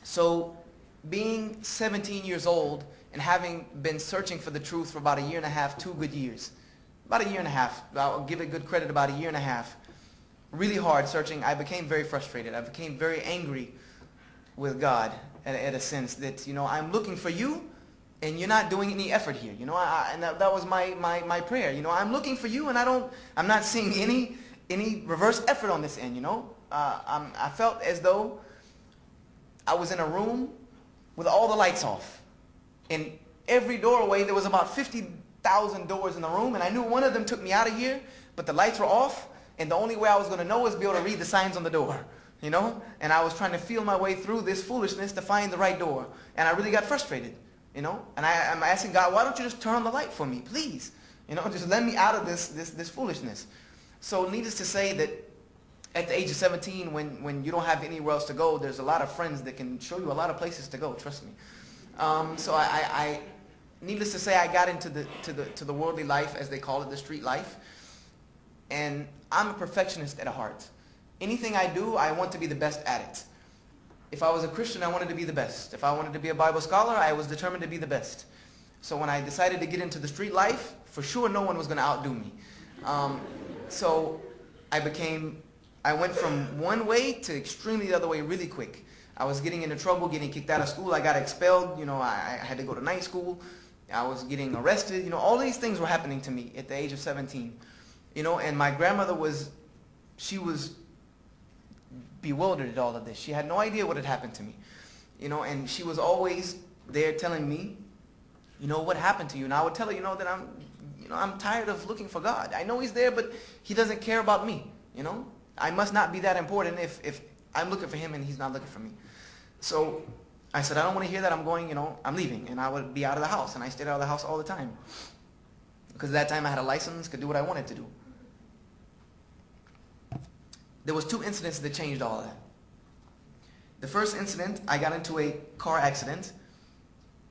So being 17 years old and having been searching for the truth for about a year and a half, 2 good years, about a year and a half, I'll give it good credit, about a year and a half, really hard searching, I became very frustrated. I became very angry with God at a sense that, I'm looking for you and you're not doing any effort here. And that was my prayer. I'm looking for you and I'm not seeing any reverse effort on this end, I felt as though I was in a room with all the lights off. In every doorway, there was about 50,000 doors in the room, and I knew one of them took me out of here, but the lights were off, and the only way I was going to know was be able to read the signs on the door, And I was trying to feel my way through this foolishness to find the right door, and I really got frustrated, And I'm asking God, why don't you just turn on the light for me, please? Just let me out of this foolishness. So needless to say that at the age of 17, when you don't have anywhere else to go, there's a lot of friends that can show you a lot of places to go, trust me. So I needless to say, I got into the worldly life, as they call it, the street life. And I'm a perfectionist at heart. Anything I do, I want to be the best at it. If I was a Christian, I wanted to be the best. If I wanted to be a Bible scholar, I was determined to be the best. So when I decided to get into the street life, for sure no one was going to outdo me. So I went from one way to extremely the other way really quick. I was getting into trouble, getting kicked out of school. I got expelled. I had to go to night school. I was getting arrested. All these things were happening to me at the age of 17. And my grandmother she was bewildered at all of this. She had no idea what had happened to me. And she was always there telling me, what happened to you? And I would tell her, that I'm tired of looking for God. I know He's there, but He doesn't care about me. I must not be that important if I'm looking for Him and He's not looking for me. So I said, I don't want to hear that. I'm leaving. And I would be out of the house. And I stayed out of the house all the time. Because at that time I had a license, could do what I wanted to do. There was 2 incidents that changed all of that. The first incident, I got into a car accident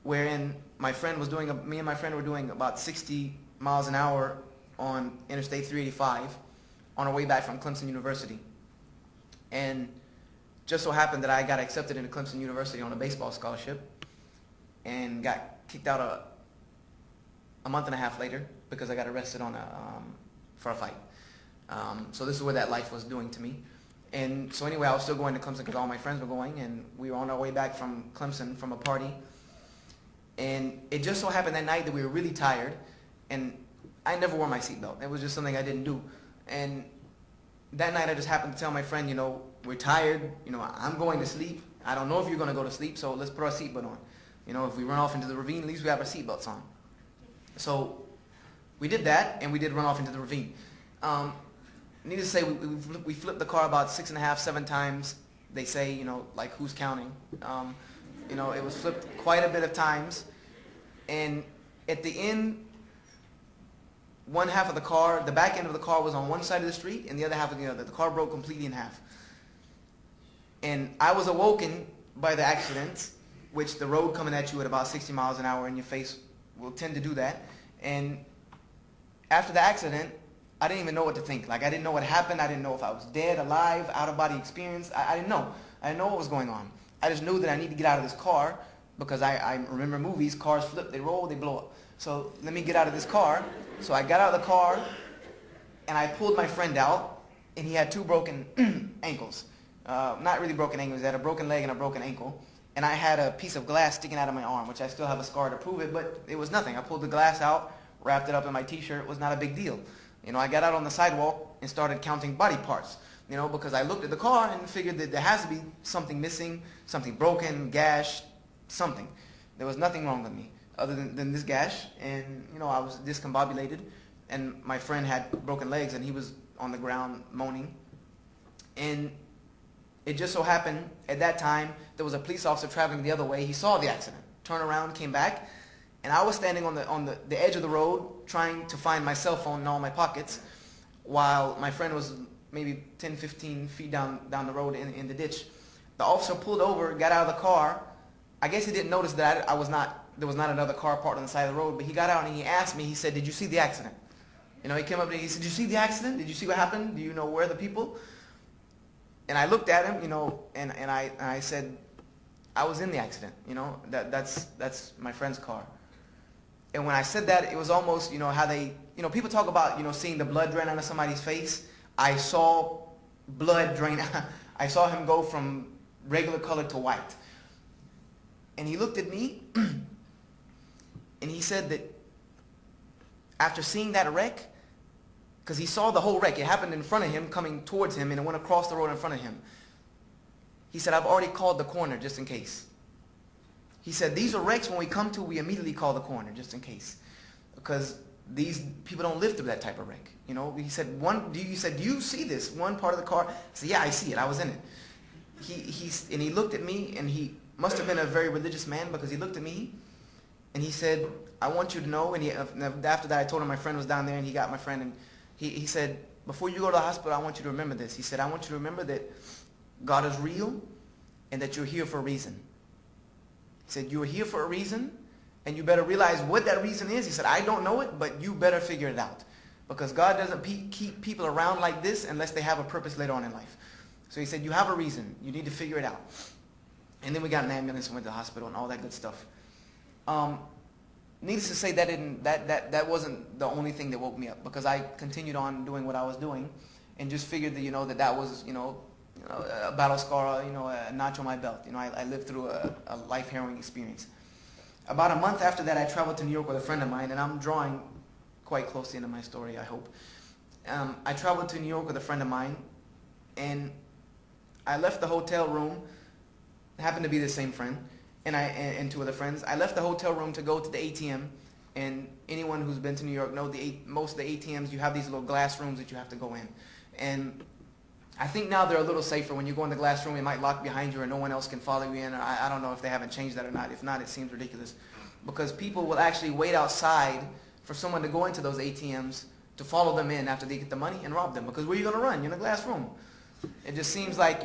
wherein me and my friend were doing about 60 miles an hour on Interstate 385 on our way back from Clemson University. And just so happened that I got accepted into Clemson University on a baseball scholarship and got kicked out a month and a half later because I got arrested for a fight. So this is what that life was doing to me. And so anyway, I was still going to Clemson because all my friends were going, and we were on our way back from Clemson from a party. And it just so happened that night that we were really tired, and I never wore my seatbelt. It was just something I didn't do. And that night I just happened to tell my friend, we're tired, I'm going to sleep. I don't know if you're going to go to sleep, so let's put our seatbelt on. If we run off into the ravine, at least we have our seatbelts on. So we did that, and we did run off into the ravine. Needless to say, we flipped the car about 6.5, 7 times. They say, like who's counting? It was flipped quite a bit of times. And at the end, one half of the car, the back end of the car was on one side of the street, and the other half was the other. The car broke completely in half. And I was awoken by the accident, which the road coming at you at about 60 miles an hour in your face will tend to do that. And after the accident, I didn't even know what to think. I didn't know what happened. I didn't know if I was dead, alive, out-of-body experience. I didn't know. I didn't know what was going on. I just knew that I need to get out of this car because I remember movies, cars flip, they roll, they blow up. So let me get out of this car. So I got out of the car, and I pulled my friend out, and he had 2 broken ankles. Not really broken ankles. He had a broken leg and a broken ankle. And I had a piece of glass sticking out of my arm, which I still have a scar to prove it, but it was nothing. I pulled the glass out, wrapped it up in my T-shirt. It was not a big deal. I got out on the sidewalk and started counting body parts, because I looked at the car and figured that there has to be something missing, something broken, gash, something. There was nothing wrong with me other than this gash, and, I was discombobulated, and my friend had broken legs, and he was on the ground moaning. And it just so happened, at that time, there was a police officer traveling the other way. He saw the accident, turned around, came back, and I was standing on the edge of the road trying to find my cell phone in all my pockets while my friend was maybe 10, 15 feet down the road in the ditch. The officer pulled over, got out of the car. I guess he didn't notice that there was not another car parked on the side of the road, but he got out and he asked me, he said, "Did you see the accident?" He came up to me, he said, "Did you see the accident? Did you see what happened? Do you know where the people?" And I looked at him, and I said, I was in the accident, that's my friend's car. And when I said that, it was almost, how they, people talk about, seeing the blood drain out of somebody's face. I saw blood drain out. I saw him go from regular color to white. And he looked at me, and he said that after seeing that wreck, because he saw the whole wreck, it happened in front of him, coming towards him, and it went across the road in front of him. He said, I've already called the coroner just in case. He said, these are wrecks when we come to, we immediately call the coroner just in case. Because these people don't live through that type of wreck. He said, do you see this? One part of the car? I said, yeah, I see it. I was in it. He looked at me, and he must have been a very religious man, because he looked at me, and he said, I want you to know, and after that I told him my friend was down there, and he got my friend, and he said, before you go to the hospital, I want you to remember this. He said, I want you to remember that God is real, and that you're here for a reason. He said, you're here for a reason, and you better realize what that reason is. He said, I don't know it, but you better figure it out. Because God doesn't keep people around like this unless they have a purpose later on in life. So he said, you have a reason. You need to figure it out. And then we got an ambulance and went to the hospital and all that good stuff. Needless to say, that wasn't the only thing that woke me up, because I continued on doing what I was doing and just figured that, that was, a battle scar, a notch on my belt. I lived through a life-harrowing experience. About a month after that, I traveled to New York with a friend of mine, and I'm drawing quite closely into my story, I hope. I traveled to New York with a friend of mine, and I left the hotel room. It happened to be the same friend, and two other friends. I left the hotel room to go to the ATM, and anyone who's been to New York knows most of the ATMs, you have these little glass rooms that you have to go in. And I think now they're a little safer. When you go in the glass room, it might lock behind you, or no one else can follow you in. I don't know if they haven't changed that or not. If not, it seems ridiculous. Because people will actually wait outside for someone to go into those ATMs to follow them in after they get the money and rob them. Because where are you going to run? You're in a glass room. It just seems like,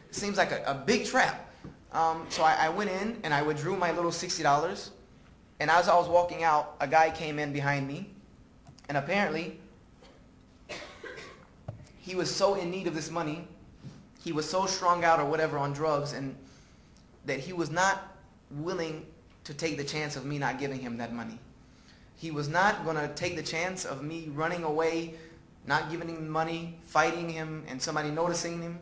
seems like a big trap. So I went in and I withdrew my little $60. And as I was walking out, a guy came in behind me. And apparently, he was so in need of this money, he was so strung out or whatever on drugs, and that he was not willing to take the chance of me not giving him that money. He was not going to take the chance of me running away, not giving him money, fighting him, and somebody noticing him,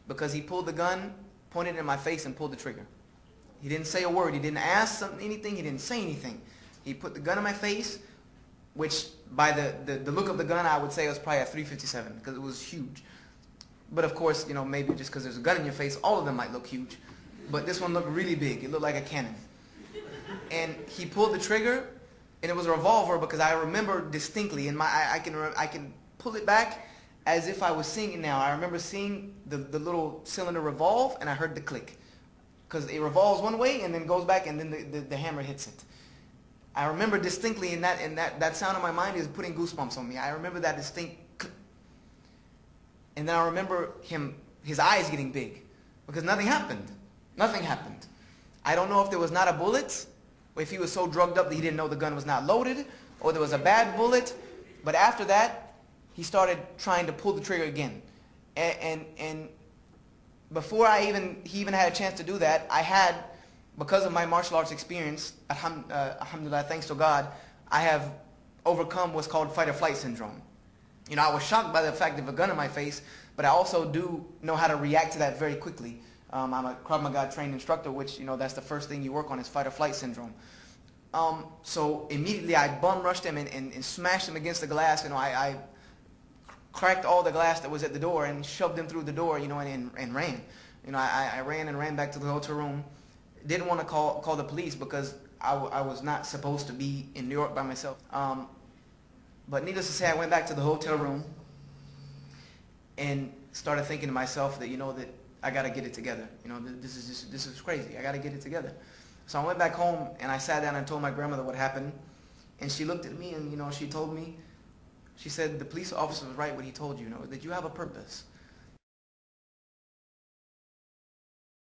because he pulled the gun, pointed it in my face, and pulled the trigger. He didn't say a word. He didn't ask anything. He didn't say anything. He put the gun in my face, which by the look of the gun, I would say it was probably a .357, because it was huge. But of course, maybe just because there's a gun in your face, all of them might look huge. But this one looked really big. It looked like a cannon. And he pulled the trigger, and it was a revolver, because I remember distinctly, I can pull it back as if I was seeing it now. I remember seeing the little cylinder revolve, and I heard the click. Because it revolves one way, and then goes back, and then the hammer hits it. I remember distinctly, and that sound in my mind is putting goosebumps on me. I remember that distinct click. And then I remember his eyes getting big, because nothing happened. Nothing happened. I don't know if there was not a bullet, or if he was so drugged up that he didn't know the gun was not loaded, or there was a bad bullet. But after that, he started trying to pull the trigger again. And before he even had a chance to do that, I had, because of my martial arts experience, alhamdulillah, thanks to God, I have overcome what's called fight or flight syndrome. I was shocked by the fact of a gun in my face, but I also do know how to react to that very quickly. I'm a Krav Maga trained instructor, which, that's the first thing you work on is fight or flight syndrome. So immediately I bum rushed him and smashed him against the glass. I cracked all the glass that was at the door and shoved him through the door, and ran. I ran back to the hotel room. Didn't want to call the police because I was not supposed to be in New York by myself. But needless to say, I went back to the hotel room and started thinking to myself that, that I got to get it together. This is crazy. I got to get it together. So I went back home and I sat down and told my grandmother what happened. And she looked at me and, she told me, she said, the police officer was right when he told you, that you have a purpose.